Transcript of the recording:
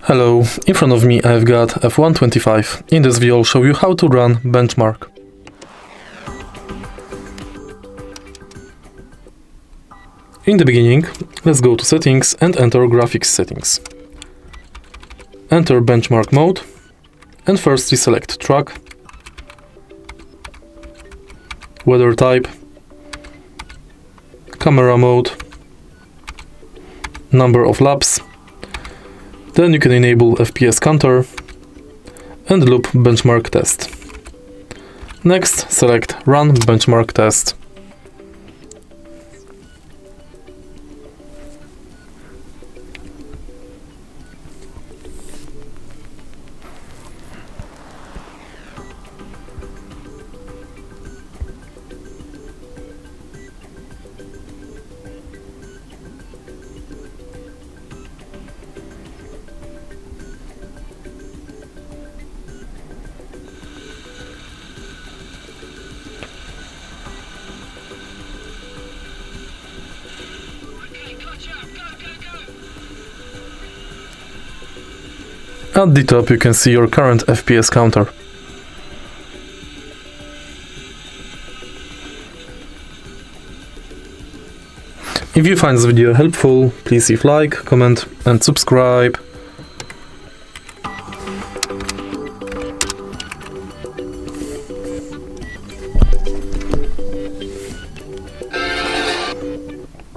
Hello, in front of me I've got F125. In this video I'll show you how to run benchmark. In the beginning, let's go to settings and enter graphics settings. Enter benchmark mode and firstly select track, weather type, camera mode, number of laps. Then you can enable FPS counter and loop benchmark test. Next, select Run benchmark test. At the top you can see your current FPS counter. If you find this video helpful, please leave like, comment and subscribe.